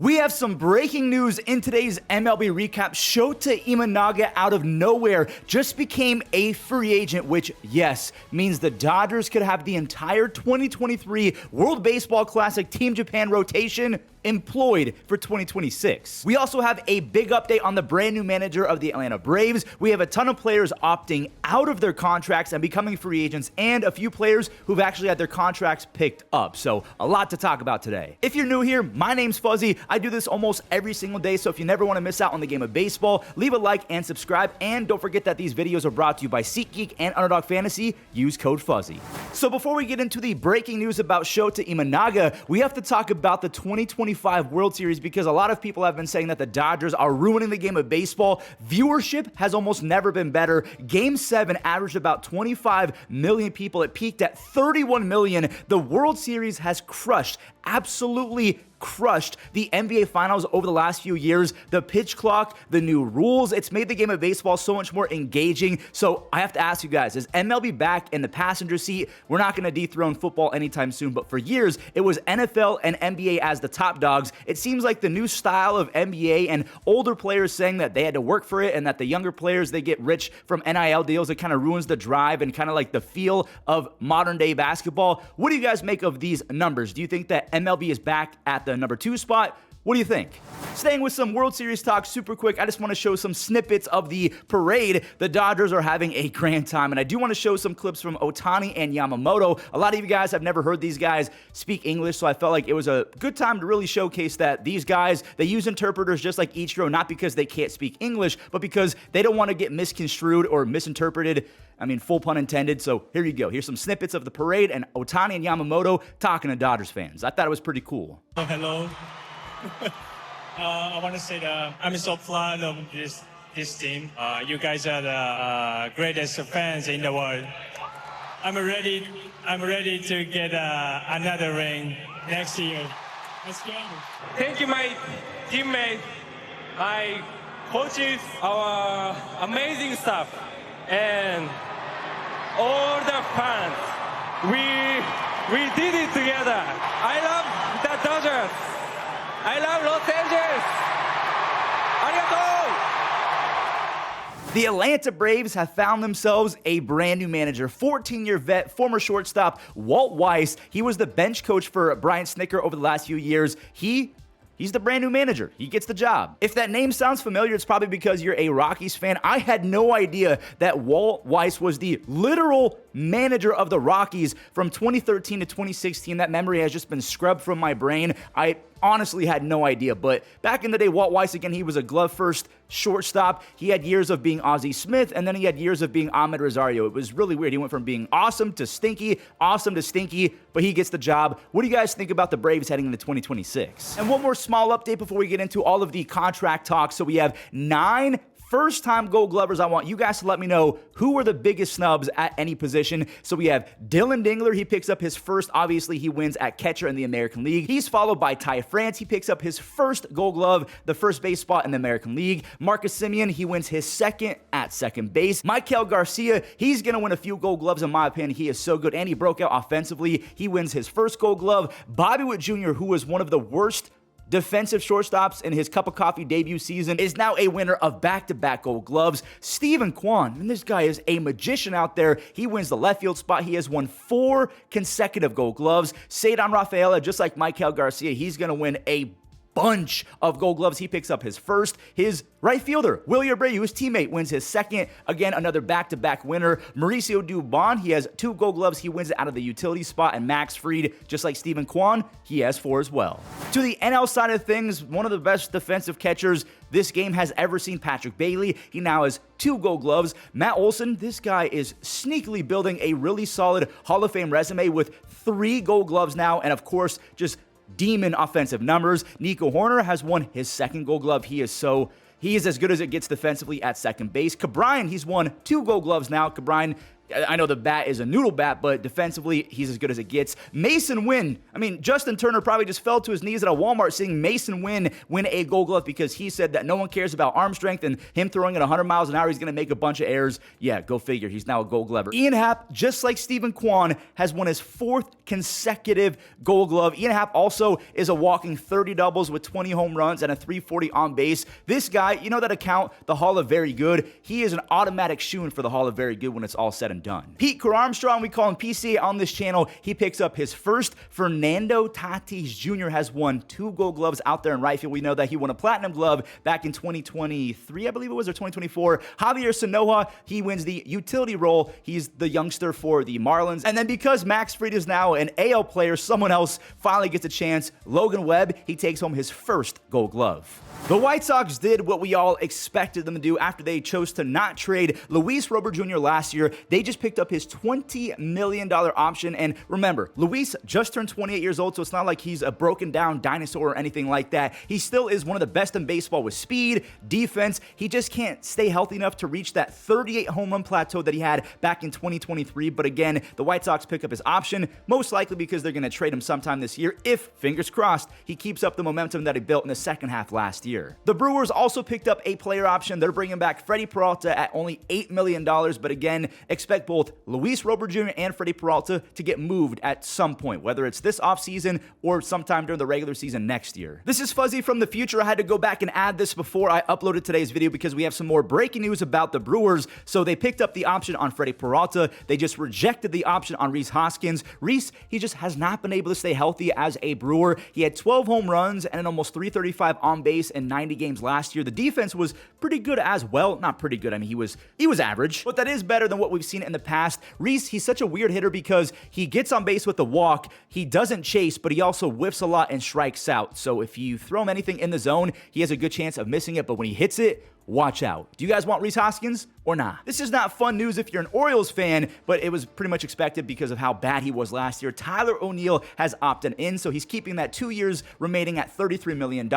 We have some breaking news in today's MLB Recap. Shota Imanaga out of nowhere just became a free agent, which, yes, means the Dodgers could have the entire 2023 World Baseball Classic Team Japan rotation employed for 2026. We also have a big update on the brand new manager of the Atlanta Braves. We have a ton of players opting out of their contracts and becoming free agents, and a few players who've actually had their contracts picked up. So a lot to talk about today. If you're new here, my name's Fuzzy. I do this almost every single day, so if you never want to miss out on the game of baseball, leave a like and subscribe, and don't forget that these videos are brought to you by SeatGeek and Underdog Fantasy. Use code Fuzzy. So before we get into the breaking news about Shota Imanaga, we have to talk about the 2025 World Series, because a lot of people have been saying that the Dodgers are ruining the game of baseball. Viewership has almost never been better. Game 7 averaged about 25 million people. It peaked at 31 million. The World Series has crushed, absolutely crushed the NBA Finals over the last few years. The pitch clock, the new rules, it's made the game of baseball so much more engaging. So I have to ask you guys, is MLB back in the passenger seat? We're not going to dethrone football anytime soon, but for years, it was NFL and NBA as the top dogs. It seems like the new style of NBA and older players saying that they had to work for it, and that the younger players, they get rich from NIL deals. It kind of ruins the drive and kind of like the feel of modern day basketball. What do you guys make of these numbers? Do you think that MLB is back at the number 2 spot? What do you think? Staying with some World Series talk super quick, I just want to show some snippets of the parade. The Dodgers are having a grand time, and I do want to show some clips from Ohtani and Yamamoto. A lot of you guys have never heard these guys speak English, so I felt like it was a good time to really showcase that these guys, they use interpreters just like Ichiro, not because they can't speak English, but because they don't want to get misconstrued or misinterpreted. I mean, full pun intended. So here you go. Here's some snippets of the parade and Ohtani and Yamamoto talking to Dodgers fans. I thought it was pretty cool. Oh, hello. I want to say that I'm so proud of this team. You guys are the greatest fans in the world. I'm ready to get another ring next year. Let's go. Thank you, my teammates, my coaches, our amazing staff, and all the fans. We did it together. I love the Dodgers. I love Los Angeles. Arigato. The Atlanta Braves have found themselves a brand new manager. 14-year vet, former shortstop Walt Weiss. He was the bench coach for Brian Snitker over the last few years. He's the brand new manager. He gets the job. If that name sounds familiar, it's probably because you're a Rockies fan. I had no idea that Walt Weiss was the literal manager of the Rockies from 2013 to 2016. That memory has just been scrubbed from my brain. I honestly had no idea, but back in the day, Walt Weiss, again, he was a glove-first shortstop. He had years of being Ozzie Smith, and then he had years of being Ahmed Rosario. It was really weird. He went from being awesome to stinky, but he gets the job. What do you guys think about the Braves heading into 2026? And one more small update before we get into all of the contract talk. So we have 9 first-time Gold Glovers. I want you guys to let me know who were the biggest snubs at any position. So we have Dylan Dingler. He picks up his first. Obviously, he wins at catcher in the American League. He's followed by Ty France. He picks up his first Gold Glove, the first base spot in the American League. Marcus Semien, he wins his second at second base. Maikel Garcia, he's going to win a few Gold Gloves in my opinion. He is so good, and he broke out offensively. He wins his first Gold Glove. Bobby Witt Jr., who was one of the worst defensive shortstops in his cup of coffee debut season, is now a winner of back-to-back Gold Gloves. Steven Kwan, and this guy is a magician out there. He wins the left field spot. He has won 4 consecutive Gold Gloves. Cedar Rafaela, just like Maikel Garcia, he's going to win a bunch of Gold Gloves. He picks up his first. His right fielder, Willie Abreu, his teammate, wins his second. Again, another back-to-back winner. Mauricio Dubon, he has 2 Gold Gloves. He wins it out of the utility spot. And Max Fried, just like Steven Kwan, he has 4 as well. To the NL side of things, one of the best defensive catchers this game has ever seen, Patrick Bailey. He now has 2 Gold Gloves. Matt Olson, this guy is sneakily building a really solid Hall of Fame resume with 3 Gold Gloves now, and of course, just demon offensive numbers. Nico Horner has won his second Gold Glove. He is as good as it gets defensively at second base. Ke'Bryan, he's won 2 Gold Gloves now. Ke'Bryan I know the bat is a noodle bat, but defensively, he's as good as it gets. Mason Wynn. I mean, Justin Turner probably just fell to his knees at a Walmart seeing Mason Wynn win a Gold Glove because he said that no one cares about arm strength and him throwing at 100 miles an hour, he's going to make a bunch of errors. Yeah, go figure. He's now a Gold Glover. Ian Happ, just like Stephen Kwan, has won his 4th consecutive Gold Glove. Ian Happ also is a walking 30 doubles with 20 home runs and a 340 on base. This guy, you know that account, the Hall of Very Good? He is an automatic shoo-in for the Hall of Very Good when it's all said and done. Pete Armstrong, we call him PCA on this channel. He picks up his first. Fernando Tatis Jr. has won 2 Gold Gloves out there in right field. We know that he won a Platinum Glove back in 2023, I believe it was, or 2024. Javier Sanoja, he wins the utility role. He's the youngster for the Marlins. And then because Max Fried is now an AL player, someone else finally gets a chance. Logan Webb, he takes home his first Gold Glove. The White Sox did what we all expected them to do after they chose to not trade Luis Robert Jr. last year. They just picked up his $20 million option. And remember, Luis just turned 28 years old, so it's not like he's a broken down dinosaur or anything like that. He still is one of the best in baseball with speed, defense. He just can't stay healthy enough to reach that 38 home run plateau that he had back in 2023. But again, the White Sox pick up his option, most likely because they're going to trade him sometime this year if, fingers crossed, he keeps up the momentum that he built in the second half last year. The Brewers also picked up a player option. They're bringing back Freddie Peralta at only $8 million, but again, expect both Luis Robert Jr. and Freddie Peralta to get moved at some point, whether it's this offseason or sometime during the regular season next year. This is Fuzzy from the future. I had to go back and add this before I uploaded today's video because we have some more breaking news about the Brewers. So they picked up the option on Freddie Peralta. They just rejected the option on Rhys Hoskins. Rhys, he just has not been able to stay healthy as a Brewer. He had 12 home runs and an almost 335 on base in 90 games last year. The defense was pretty good as well. Not pretty good. I mean, he was average, but that is better than what we've seen in the past. Rhys, he's such a weird hitter because he gets on base with the walk. He doesn't chase, but he also whiffs a lot and strikes out. So if you throw him anything in the zone, he has a good chance of missing it, but when he hits it, watch out. Do you guys want Rhys Hoskins or not? This is not fun news if you're an Orioles fan, but it was pretty much expected because of how bad he was last year. Tyler O'Neill has opted in, so he's keeping that 2 years remaining at $33 million.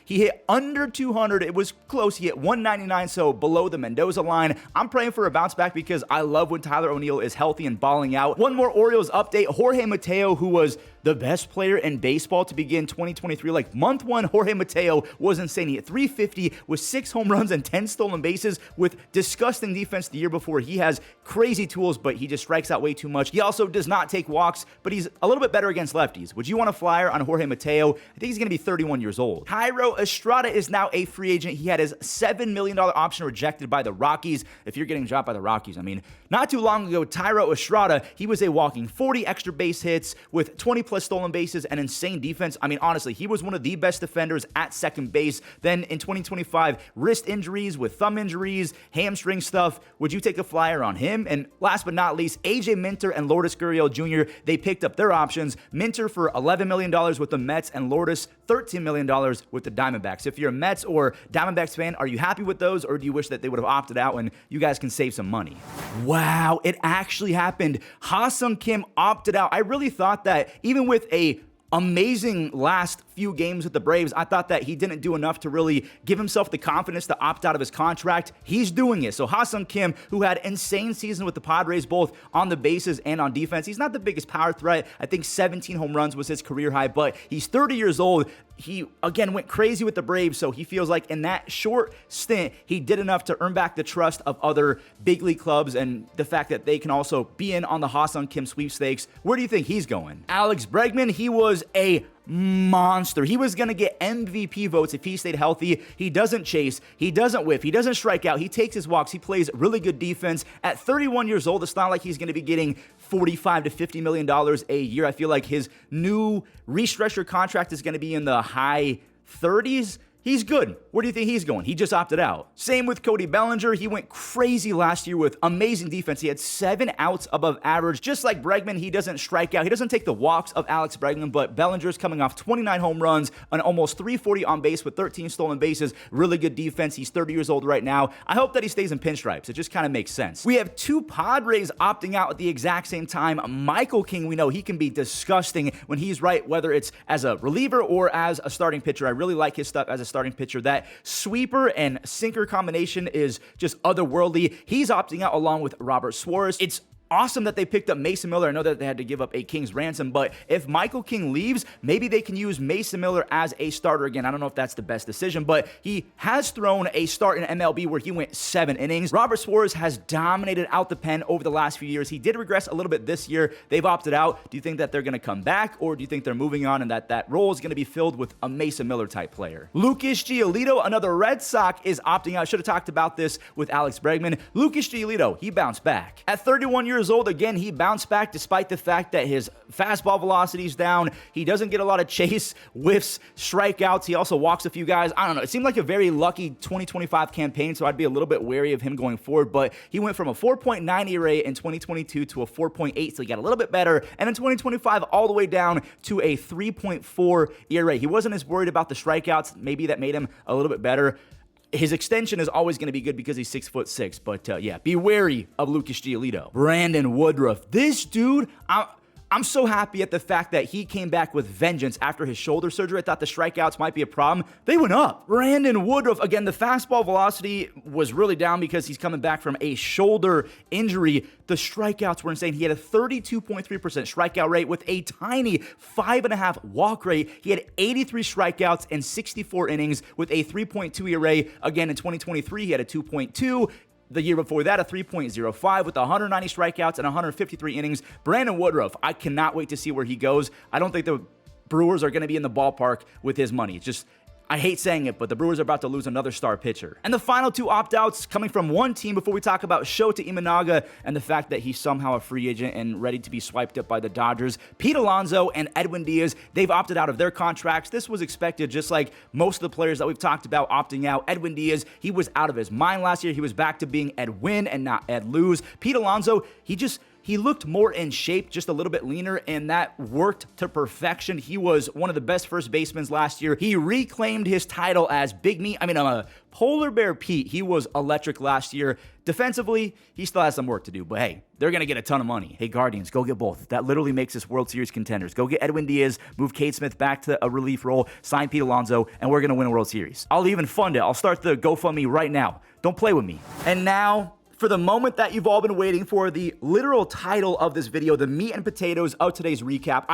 He hit under 200. It was close. He hit 199, so below the Mendoza line. I'm praying for a bounce back because I love when Tyler O'Neill is healthy and balling out. One more Orioles update. Jorge Mateo, who was the best player in baseball to begin 2023. Like month 1, Jorge Mateo was insane. He hit 350 with 6 home runs and 10 stolen bases with disgusting defense the year before. He has crazy tools, but he just strikes out way too much. He also does not take walks, but he's a little bit better against lefties. Would you want a flyer on Jorge Mateo? I think he's going to be 31 years old. Thairo Estrada is now a free agent. He had his $7 million option rejected by the Rockies. If you're getting dropped by the Rockies, I mean, not too long ago, Thairo Estrada, he was a walking 40 extra base hits with 20 plus stolen bases and insane defense. I mean, honestly, he was one of the best defenders at second base. Then in 2025, wrist injuries with thumb injuries, hamstring stuff. Would you take a flyer on him? And last but not least, AJ Minter and Lourdes Gurriel Jr., they picked up their options. Minter for $11 million with the Mets and Lourdes $13 million with the Diamondbacks. If you're a Mets or Diamondbacks fan, are you happy with those, or do you wish that they would have opted out and you guys can save some money? Wow, it actually happened. Ha-Seong Kim opted out. I really thought that even with a amazing last few games with the Braves, I thought that he didn't do enough to really give himself the confidence to opt out of his contract. He's doing it. So Ha-Seong Kim, who had insane season with the Padres, both on the bases and on defense. He's not the biggest power threat. I think 17 home runs was his career high, but he's 30 years old. He, again, went crazy with the Braves, so he feels like in that short stint, he did enough to earn back the trust of other big league clubs and the fact that they can also be in on the Ha-Seong Kim sweepstakes. Where do you think he's going? Alex Bregman, he was a monster. He was going to get MVP votes if he stayed healthy. He doesn't chase. He doesn't whiff. He doesn't strike out. He takes his walks. He plays really good defense. At 31 years old, it's not like he's going to be getting $45 to $50 million a year. I feel like his new restructured contract is going to be in the high 30s. He's good. Where do you think he's going? He just opted out. Same with Cody Bellinger. He went crazy last year with amazing defense. He had 7 outs above average. Just like Bregman, he doesn't strike out. He doesn't take the walks of Alex Bregman, but Bellinger's coming off 29 home runs, an almost 340 on base with 13 stolen bases. Really good defense. He's 30 years old right now. I hope that he stays in pinstripes. It just kind of makes sense. We have 2 Padres opting out at the exact same time. Michael King, we know he can be disgusting when he's right, whether it's as a reliever or as a starting pitcher. I really like his stuff as a starting pitcher. That sweeper and sinker combination is just otherworldly. He's opting out along with Robert Suarez. It's awesome that they picked up Mason Miller. I know that they had to give up a king's ransom, but if Michael King leaves, maybe they can use Mason Miller as a starter again. I don't know if that's the best decision, but he has thrown a start in MLB where he went 7 innings. Robert Suarez has dominated out the pen over the last few years. He did regress a little bit this year. They've opted out. Do you think that they're going to come back, or do you think they're moving on and that role is going to be filled with a Mason Miller type player? Lucas Giolito, another Red Sox, is opting out. Should have talked about this with Alex Bregman. Lucas Giolito, he bounced back. At 31 years old, again, he bounced back despite the fact that his fastball velocity is down. He doesn't get a lot of chase, whiffs, strikeouts. He also walks a few guys. I don't know. It seemed like a very lucky 2025 campaign, so I'd be a little bit wary of him going forward, but he went from a 4.9 ERA in 2022 to a 4.8, so he got a little bit better, and in 2025 all the way down to a 3.4 ERA. He wasn't as worried about the strikeouts. Maybe that made him a little bit better. His extension is always going to be good because he's 6'6", but yeah, be wary of Lucas Giolito. Brandon Woodruff. This dude, I'm so happy at the fact that he came back with vengeance after his shoulder surgery. I thought the strikeouts might be a problem. They went up. Brandon Woodruff, again, the fastball velocity was really down because he's coming back from a shoulder injury. The strikeouts were insane. He had a 32.3% strikeout rate with a tiny 5.5 walk rate. He had 83 strikeouts in 64 innings with a 3.2 ERA. Again, in 2023, he had a 2.2. The year before that, a 3.05 with 190 strikeouts and 153 innings. Brandon Woodruff, I cannot wait to see where he goes. I don't think the Brewers are going to be in the ballpark with his money. It's just, I hate saying it, but the Brewers are about to lose another star pitcher. And the final 2 opt-outs coming from one team before we talk about Shota Imanaga and the fact that he's somehow a free agent and ready to be swiped up by the Dodgers. Pete Alonso and Edwin Díaz, they've opted out of their contracts. This was expected, just like most of the players that we've talked about opting out. Edwin Díaz, he was out of his mind last year. He was back to being Ed Win and not Ed Lose. Pete Alonso, he looked more in shape, just a little bit leaner, and that worked to perfection. He was one of the best first basemen last year. He reclaimed his title as Big Me. I'm a Polar Bear Pete. He was electric last year. Defensively, he still has some work to do, but hey, they're going to get a ton of money. Hey, Guardians, go get both. That literally makes us World Series contenders. Go get Edwin Díaz, move Cade Smith back to a relief role, sign Pete Alonso, and we're going to win a World Series. I'll even fund it. I'll start the GoFundMe right now. Don't play with me. And now, for the moment that you've all been waiting for, the literal title of this video, the meat and potatoes of today's recap.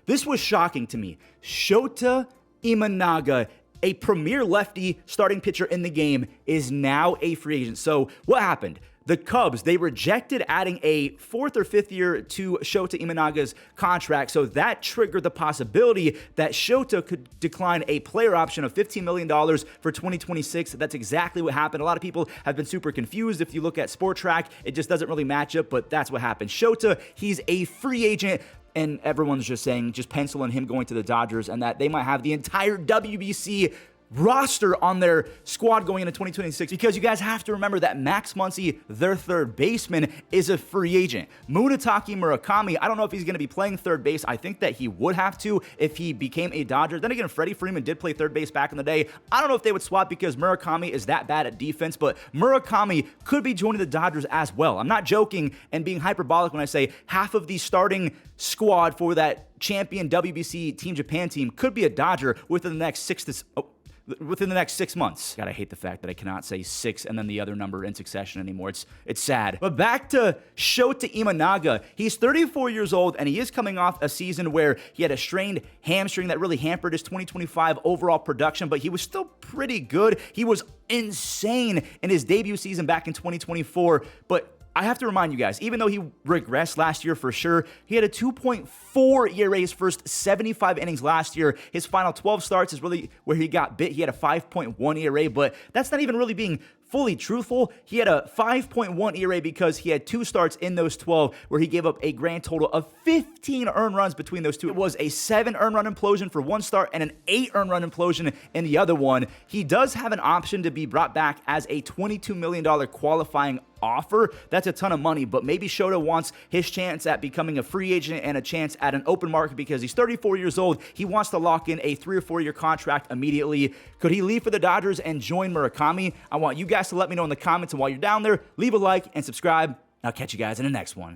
This was shocking to me. Shota Imanaga, a premier lefty starting pitcher in the game, is now a free agent. So what happened? The Cubs, they rejected adding a 4th or 5th year to Shota Imanaga's contract, so that triggered the possibility that Shota could decline a player option of $15 million for 2026. That's exactly what happened. A lot of people have been super confused. If you look at Sport Track, it just doesn't really match up, but that's what happened. Shota, he's a free agent, and everyone's just saying, just pencil in him going to the Dodgers, and that they might have the entire WBC roster on their squad going into 2026, because you guys have to remember that Max Muncy, their third baseman, is a free agent. Munetake Murakami, I don't know if he's going to be playing third base. I think that he would have to if he became a Dodger. Then again, Freddie Freeman did play third base back in the day. I don't know if they would swap because Murakami is that bad at defense, but Murakami could be joining the Dodgers as well. I'm not joking and being hyperbolic when I say half of the starting squad for that champion WBC Team Japan team could be a Dodger within the next 6 months. God, I hate the fact that I cannot say 6 and then the other number in succession anymore. It's sad. But back to Shota Imanaga. He's 34 years old, and he is coming off a season where he had a strained hamstring that really hampered his 2025 overall production, but he was still pretty good. He was insane in his debut season back in 2024, but I have to remind you guys, even though he regressed last year for sure, he had a 2.4 ERA his first 75 innings last year. His final 12 starts is really where he got bit. He had a 5.1 ERA, but that's not even really being fully truthful. He had a 5.1 ERA because he had 2 starts in those 12 where he gave up a grand total of 15 earned runs between those 2. It was a 7 earned run implosion for one start and an 8 earned run implosion in the other one. He does have an option to be brought back as a $22 million qualifying offer. That's a ton of money, but maybe Shota wants his chance at becoming a free agent and a chance at an open market because he's 34 years old. He wants to lock in a 3 or 4 year contract immediately. Could he leave for the Dodgers and join Murakami? I want you guys to let me know in the comments, and while you're down there, leave a like and subscribe. I'll catch you guys in the next one.